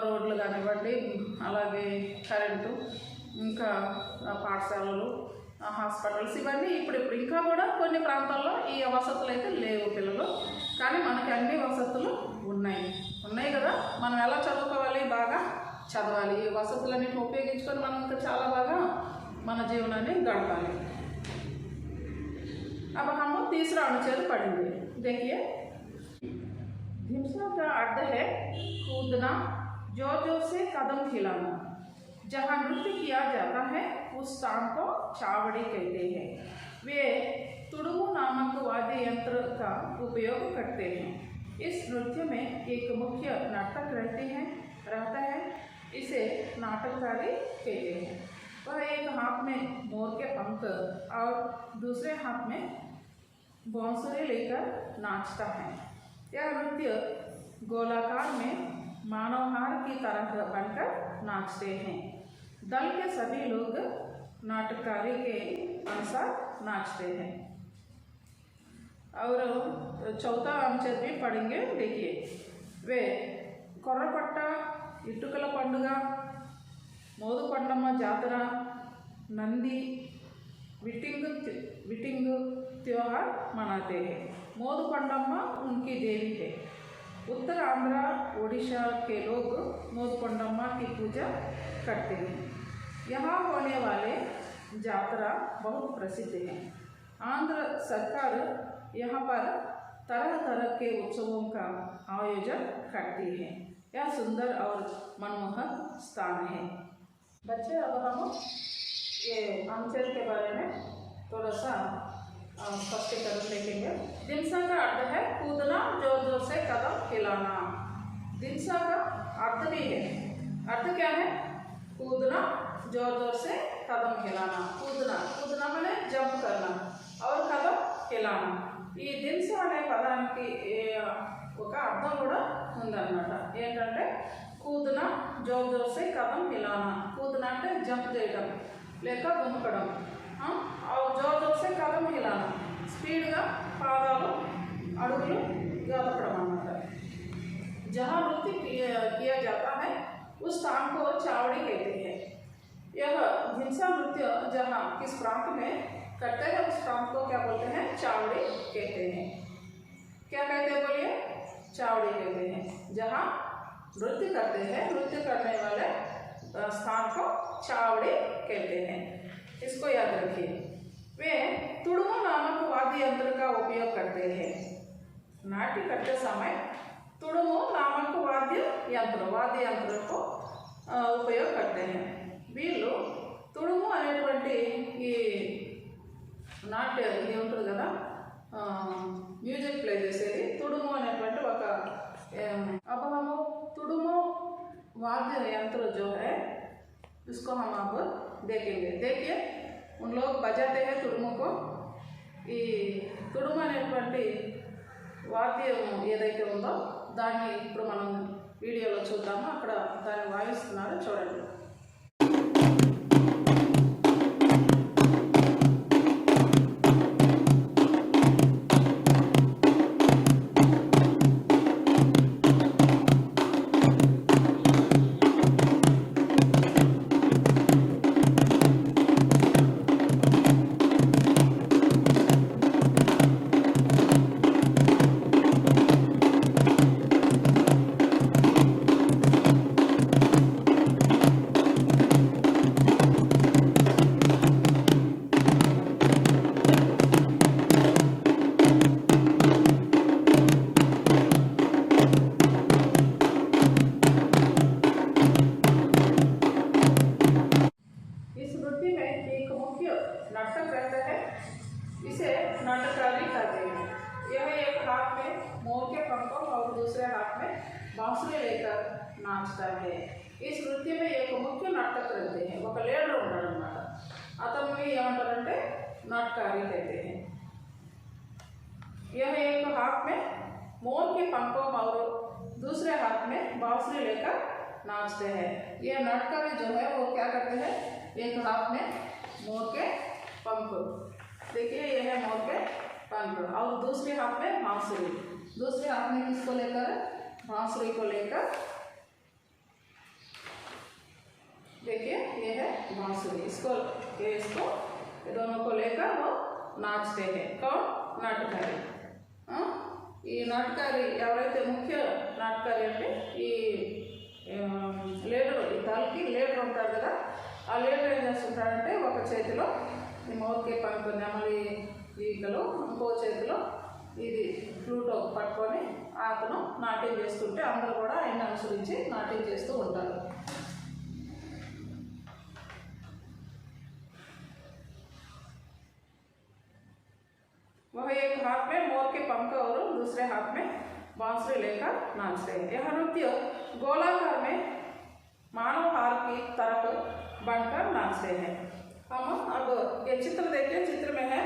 రోడ్లు కానివ్వండి, అలాగే కరెంటు, ఇంకా పాఠశాలలు, హాస్పిటల్స్ ఇవన్నీ ఇప్పుడు ఇంకా కూడా కొన్ని ప్రాంతాల్లో ఈ వసతులు అయితే లేవు పిల్లలు. కానీ మనకి అన్ని వసతులు ఉన్నాయి కదా. మనం ఎలా చదువుకోవాలి, బాగా చదవాలి. ఈ వసతులన్నిటిని ఉపయోగించుకొని మనం ఇంకా చాలా బాగా మన జీవనాన్ని గడపాలి. अब हम तीसरा अनुच्छेद पढ़ेंगे. देखिए, धिमसा का अर्थ है कूदना, जोर जोर से कदम हिलाना. जहाँ नृत्य किया जाता है उस स्थान को चावड़ी कहते हैं। वे तुड़मु नामक वाद्य यंत्र का उपयोग करते हैं। इस नृत्य में एक मुख्य नाटक रहता है, इसे नाटककारी कहते हैं। वह एक हाथ में मोर के पंख और दूसरे हाथ में बांसुरी लेकर नाचता है। यह नृत्य गोलाकार में मानवहार की तरह बनकर नाचते हैं। दल के सभी लोग नाटककारी के अनुसार नाचते हैं। और चौथा अनुच्छेद भी पढ़ेंगे। देखिए, वे कोर्रपट्ट, इटुकल पंडुग, मोदुकोंडम्म जातरा, नंदी, विटिंग त्योहार मनाते हैं। मोदुकोंडम्म उनकी देवी है। उत्तर आंध्र ओडिशा के लोग मोदुकोंडम्म की पूजा करते हैं। यहाँ होने वाले जातरा बहुत प्रसिद्ध है। आंध्र सरकार यहाँ पर तरह तरह के उत्सवों का आयोजन करती है। यह सुंदर और मनमोहक स्थान है। बच्चे, अब हम ये अनुच्छेद के बारे में थोड़ा सा स्पष्टीकरण देखेंगे। दिनसा का अर्थ है कूदना, जोर जोर से कदम हिलाना। दिनसा का अर्थ भी है। अर्थ क्या है? कूदना, जोर जोर से कदम हिलाना। कूदना माने जंप करना और कदम हिलाना। ఈ దిన్స్ అనే పదానికి ఒక అర్థం కూడా ఉందన్నమాట. ఏంటంటే కూదున, జోర్ జోర్ సే కదం హిలానా. కూదున అంటే జంప్ చేయడం లేక దుంకడం. और जोर जोर से कदम हिलाना, स्पीड पादाలు अड़ुगुलु गदपड़म अन्नमाट. जहाँ नृत्य किया जाता है उस स्थान को चावड़ी कहते हैं। यह धिंसा नृत्य जहाँ किस प्रांत में करते हैं उस प्रांत को क्या बोलते हैं? चावड़ी कहते हैं। क्या कहते हैं बोलिए? चावड़ी कहते हैं। जहाँ नृत्य करते हैं, नृत्य करने वाले स्थान को चावड़ी कहते हैं। इसको याद रखिए। वे तुड़मु नामक वाद्य यंत्र का उपयोग करते हैं। नाट्य करते समय तुड़मु नामक वाद्य यंत्र को उपयोग करते हैं। వీళ్ళు తుడుము అనేటువంటి ఈ నాట్య ఇది ఉంటుంది కదా, म्यूजिक प्ले చేసేది तुड़मु అనేటువంటి ఒక अब हम तुड़मु वाद्य यंत्र जो है उसको हम अब देखेंगे। देखिए, उन लोग बजाते हैं तुड़मु को। ఈ तुड़मु అనేటువంటి వాద్యం ఏదైతే ఉందో దాన్ని ఇప్పుడు మనం వీడియోలో చూద్దాము. అక్కడ దాన్ని వాయిస్తున్నారు, చూడండి. इसे नाटककारी कहते हैं। यह एक हाथ में मोर के पंखों और दूसरे हाथ में बांसुरी लेकर नाचता है। इस नृत्य में एक मुख्य नाटक रहते हैं, ఒక లీడర్ ఉంటాడన్నమాట. అతన్ని ఏమంటారంటే नाटकारी कहते हैं। यह एक हाथ में मोर के पंखों और दूसरे हाथ में बांसुरी लेकर नाचते हैं। यह नाटकारी जो है वो क्या करते हैं? एक हाथ में मोर के पंख, देखिए यह है मोर के पंख, और दूसरे हाथ में बांसुरी। दूसरे हाथ में किसको लेकर? बांसुरी को लेकर, देखिए ये है बांसुरी। इसको दोनों को लेकर वो नाचते हैं। कौन? नाटकारी। ఈ నాటకారి ఎవరైతే ముఖ్య నాటకారి అంటే ఈ లీడర్, ఈ దళకి లీడర్ ఉంటారు కదా, ఆ లీడర్ ఏం చేస్తుంటాడంటే ఒక చేతిలో ఈ మౌత్కి పంపు నెమలి ఈకలు, ఇంకో చేతిలో ఇది ఫ్లూట్ పట్టుకొని అతను నాట్యం చేస్తుంటే అందరూ కూడా ఆయన అనుసరించి నాట్యం చేస్తూ ఉంటారు. वह एक हाथ में मोर के पंख और दूसरे हाथ में बांसुरी लेकर नाचते हैं। यह नृत्य गोलाकार में मानव हार की तरफ बनकर नाचते हैं। हम अब ये चित्र देखिए, चित्र में है,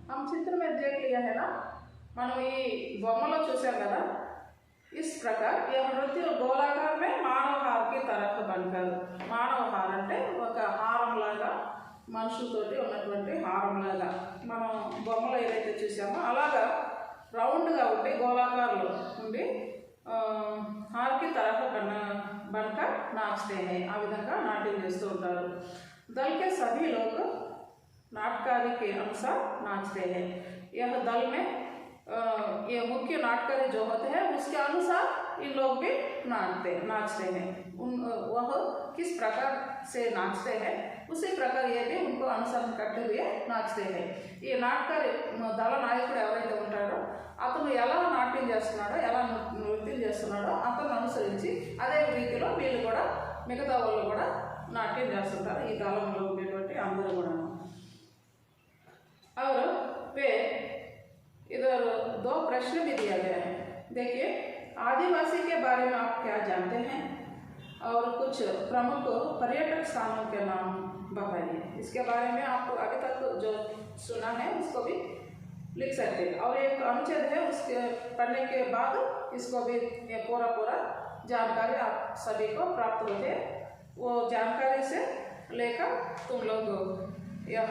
हम चित्र में देख लिया है ना, మనం ఈ బొమ్మలో చూసాం కదా, इस प्रकार यह नृत्य गोलाकार में मानव हार की तरफ बनकर, మానవ హారం అంటే ఒక హారం లాగా, మనుషులతోటి ఉన్నటువంటి హారం లాగా మనం బొమ్మలో ఏదైతే చూసామో అలాగా రౌండ్గా ఉండి గోళాకారంలో ఉండి हार की तरफ बनकर नाचते हैं, आ विधंगा नाट्य చేస్తూ ఉంటారు। दल के सभी लोग नाटकारी के अनुसार नाचते हैं। यह दल में ये मुख्य नाटकारी जो होते हैं उसके अनुसार इन लोग भी नाचते हैं। वह किस प्रकार से नाचते हैं उसी प्रकार ये भी उनको अनुसरण करते हुए नाचते हैं। ये नाटकारी दल नायकुడు ఎవరైతే ఉంటాడో అతను ఎలా నాట్యం చేస్తున్నాడో, ఎలా నృత్యం చేస్తున్నాడో అతను అనుసరించి అదే రీతిలో వీళ్ళు కూడా, మిగతా వాళ్ళు కూడా నాట్యం చేస్తుంటారు, ఈ దళంలో ఉండేటువంటి అందరూ కూడా। और वे इधर दो प्रश्न भी दिया गया है। देखिए, आदिवासी के बारे में आप क्या जानते हैं और कुछ प्रमुख पर्यटक स्थानों के नाम बताइए। इसके बारे में आप अभी तक जो सुना है उसको भी लिख सकते हैं, और एक अनुच्छेद है उसके पढ़ने के बाद इसको भी पूरा जानकारी आप सभी को प्राप्त होते हैं। वो जानकारी से लेकर तुम लोग यह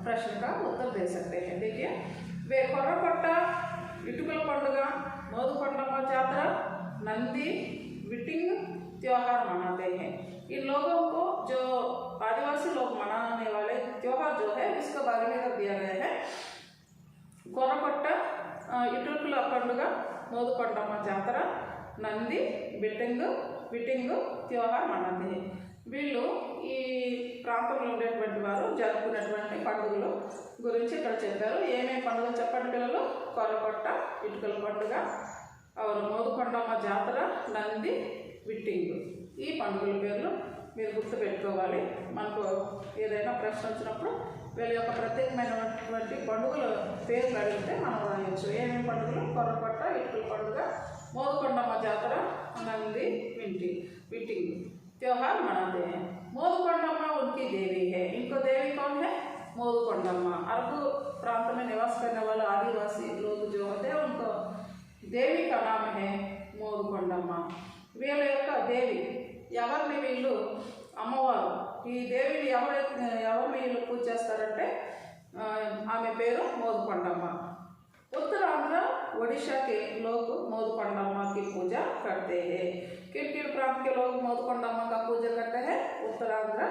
प्रश्न का उत्तर दे सकते हैं। देखिए, वे కొర్రకొట్ట, ఇటుకల పండుగ, మోదుకొండమ్మ జాతర, नंदी विटिंग त्योहार मनाते हैं। इन लोगों को जो आदिवासी लोग मनाने वाले त्योहार जो है इसके बारे में कर दिया गया है। కొర్రకొట్ట, ఇటుకల పండుగ, మోదుకొండమ్మ జాతర, నంది విటింగ్ त्योहार मनाते हैं। వీళ్ళు ఈ ప్రాంతంలో ఉండేటువంటి వారు జరుపుకునేటువంటి పండుగల గురించి ఇక్కడ చెప్పారు। ఏమేమి పండుగలు చెప్పండి పిల్లలు? కొర్రకొట్ట, ఇటుకల పండుగ, మోదుకొండమ్మ జాతర, నంది విట్టింగ్, ఈ పండుగల పేర్లు మీరు గుర్తుపెట్టుకోవాలి। మనకు ఏదైనా ప్రశ్న వచ్చినప్పుడు వీళ్ళ యొక్క ప్రత్యేకమైనటువంటి పండుగల పేర్లు అడిగితే మనం రాయొచ్చు। ఏమేమి పండుగలు? కొర్రకొట్ట, ఇటుకల పండుగ, మోదుకొండమ్మ జాతర, నంది విట్టింగ్ त्योहार मनाते हैं। मोदुकोंडम्मा उनकी देवी है। इनको देवी कौन है? मोदुकोंडम्मा। अरबू प्रांत में निवास करने वाले आदिवासी लोग जो होते हैं उनको देवी का नाम है मोदुकोंडम्मा। వీళ్ళ యొక్క దేవి ఎవరిని వీళ్ళు అమ్మవారు, ఈ దేవిని ఎవరిని వీళ్ళు పూజ చేస్తారంటే ఆమె పేరు మోదుకొండమ్మ। उत्तरांध्र ओडिशा के लोग मोदुकोंडम्मा की पूजा करते हैं। किन प्रांत के लोग मोदुकोंडम्मा का पूजा करते हैं? उत्तरांध्र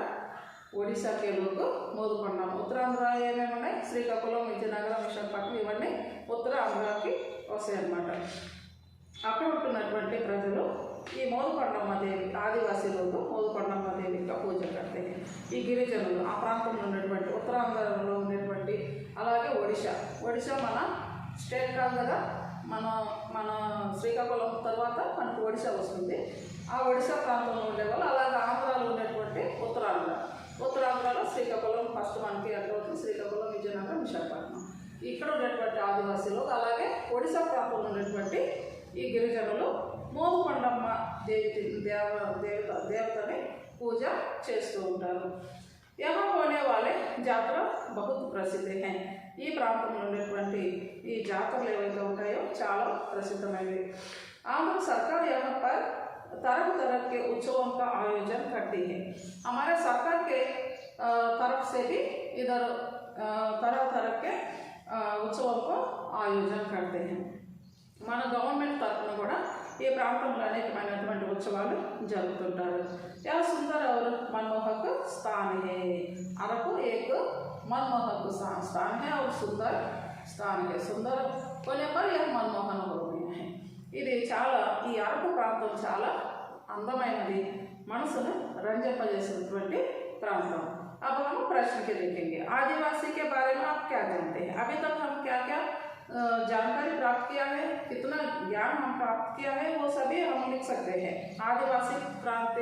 ओडिशा के लोग मोदुकोंडम्मा। उत्तरांध्र ఏమేమి ఉన్నాయి? శ్రీకాకుళం, విజయనగరం, విశాఖపట్నం, ఇవన్నీ ఉత్తరాంధ్రకి వస్తాయి అన్నమాట। అక్కడ ఉంటున్నటువంటి ప్రజలు ఈ మోదుకొండమ్మ దేవి, ఆదివాసీ లోग మోదుకొండమ్మ దేవి का పూజ करते हैं। ఈ గిరిజనులు ఆ ప్రాంతంలో ఉన్నటువంటి ఉత్తరాంధ్రలో ఉండేటువంటి, అలాగే ఒడిశా మన స్టేట్ కాదు కదా, మన శ్రీకాకుళం తర్వాత మనకు ఒడిశా వస్తుంది। ఆ ఒడిశా ప్రాంతంలో ఉండేవాళ్ళు, అలాగే ఆంధ్రాలో ఉండేటువంటి ఉత్తరాంధ్రలో శ్రీకాకుళం ఫస్ట్ మనకి ఎట్లా అవుతుంది, శ్రీకాకుళం, విజయనగరం, విశాఖపట్నం, ఇక్కడ ఉండేటువంటి ఆదివాసీలు, అలాగే ఒడిశా ప్రాంతంలో ఉండేటువంటి ఈ గిరిజనులు మోదుకొండమ్మ దేవతని పూజ చేస్తూ ఉంటారు। यहाँ होने वाले జాతర बहुत प्रसिद्ध हैं। ఈ ప్రాంతంలో ఉండేటువంటి ఈ జాతరలు ఏవైతే ఉంటాయో చాలా ప్రసిద్ధమైనవి। आंध्र सरकार यहाँ पर तरह तरह के उत्सवों का आयोजन करती है। हमारे सरकार के तरफ से भी इधर तरह तरह के उत्सवों को आयोजन करते हैं। మన గవర్నమెంట్ తరఫున కూడా ఈ ప్రాంతంలో అనేకమైనటువంటి ఉత్సవాలు జరుపుతుంటారు। यह सुंदर और मनमोहक स्थान है। अरकू एक मनमोहक स्थान है और सुंदर स्थान है। सुंदर होने पर यह मनमोहन हो गया है। ఇది చాలా, ఈ అరకు ప్రాంతం చాలా అందమైనది, మనసును రంజింపజేసేటువంటి ప్రాంతం। अब हम प्रश्न के देखेंगे। आदिवासी के बारे में आप क्या जानते हैं? अभी तक हम क्या क्या जानकारी प्राप्त किया है, कितना ज्ञान हम प्राप्त किया है, वो सभी हम लिख सकते हैं। आदिवासी प्रांत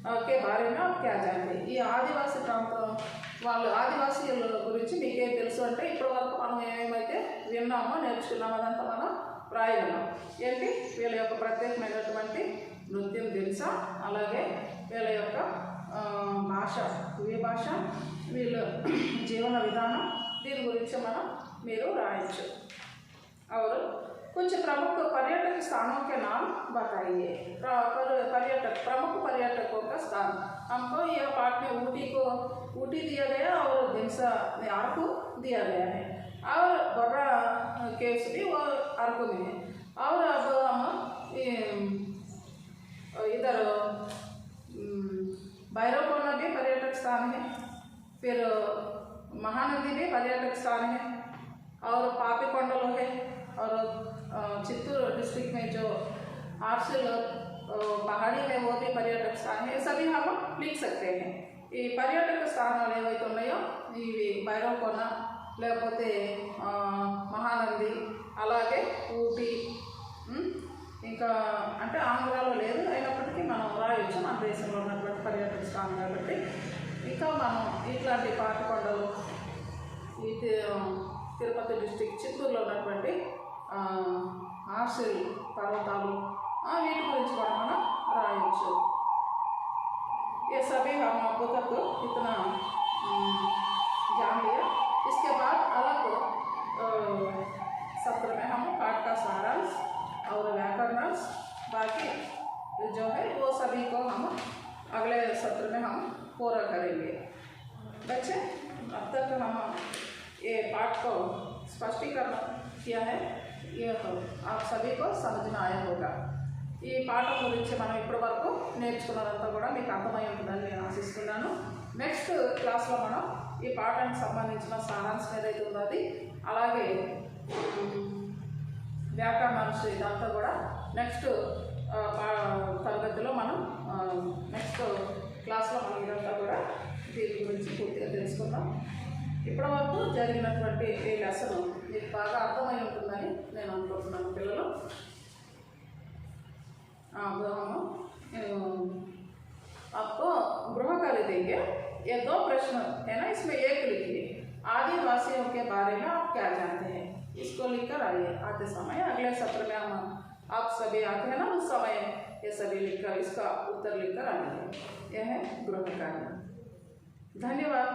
के बारे में आप क्या जानते हैं? ఈ ఆదివాసీ ప్రాంతం వాళ్ళు ఆదివాసీల గురించి మీకేం తెలుసు అంటే ఇప్పటివరకు మనం ఏమైతే విన్నామో నేర్చుకున్నామో అదంతా మనం రాయగలం. ఏంటి వీళ్ళ యొక్క ప్రత్యేకమైనటువంటి నృత్యం తెలుసా, అలాగే వీళ్ళ యొక్క భాష, ఏ భాష, వీళ్ళ జీవన విధానం, దీని గురించి మీరు రాయొచ్చు. और कुछ प्रमुख पर्यटक स्थानों के नाम बताइए. प्रमुख पर्यटकों का स्थान. हमको यह पाठ में ऊटी दिया गया और दिनसा अर्को दिया गया है और बर्रा केव्स भी वो अर्को में है. और अब हम इधर भैरवकोना भी पर्यटक स्थान है, फिर महानदी भी पर्यटक स्थान है, और पापीकोंडलो है, और चित्तूर डिस्ट्रिक्ट में जो आर्सिल पहाड़ी है वो भी पर्यटक स्थान है. सभी हम लिख सकते हैं. ఈ పర్యాటక స్థానాలు ఏవైతే ఉన్నాయో ఇవి భైరవకోన, లేకపోతే మహానంది, అలాగే ఊటీ, ఇంకా అంటే ఆంధ్రాలో లేదు అయినప్పటికీ మనం రాయొచ్చు, మన దేశంలో ఉన్నటువంటి పర్యాటక స్థానం కాబట్టి. ఇంకా మనం ఇట్లాంటి పాపికొండలు, తిరుపతి డిస్ట్రిక్ట్ చిత్తూరులో ఉన్నటువంటి ఆర్సిల్ పర్వతాలు, వీటి గురించి కూడా మనం రాయొచ్చు. ये सभी हम आपको तक इतना जान लिया. इसके बाद अलग सत्र में हम पाठ का सारांश और व्याकरण बाकी जो है वो सभी को हम अगले सत्र में हम पूरा करेंगे. बच्चे अब तक हम ये पाठ को स्पष्टीकरण किया है, ये आप सभी को समझ में आया होगा. ఈ పాఠం గురించి మనం ఇప్పటి వరకు నేర్చుకున్నదంతా కూడా మీకు అర్థమై ఉంటుందని నేను ఆశిస్తున్నాను. నెక్స్ట్ క్లాస్లో మనం ఈ పాఠానికి సంబంధించిన సారాంశం ఏదైతే ఉందో అది, అలాగే వ్యాకరణాంశం ఇదంతా కూడా నెక్స్ట్ తరగతిలో మనం నెక్స్ట్ క్లాస్లో మనం ఇదంతా కూడా దీని గురించి పూర్తిగా తెలుసుకుందాం. ఇప్పటి వరకు జరిగినటువంటి ఈ లెసన్ మీకు బాగా అర్థమై ఉంటుందని నేను అనుకుంటున్నాను పిల్లలు. अब हम आपको गृह कार्य देंगे. ये 2 प्रश्न है ना, इसमें एक लिखिए. आदिवासियों के बारे में आप क्या जानते हैं, इसको लिखकर आइए. आते समय अगले सत्र में हम आप सभी आते हैं ना, उस समय ये सभी लिखकर इसका उत्तर लिखकर आइए. यह है गृह कार्य. धन्यवाद.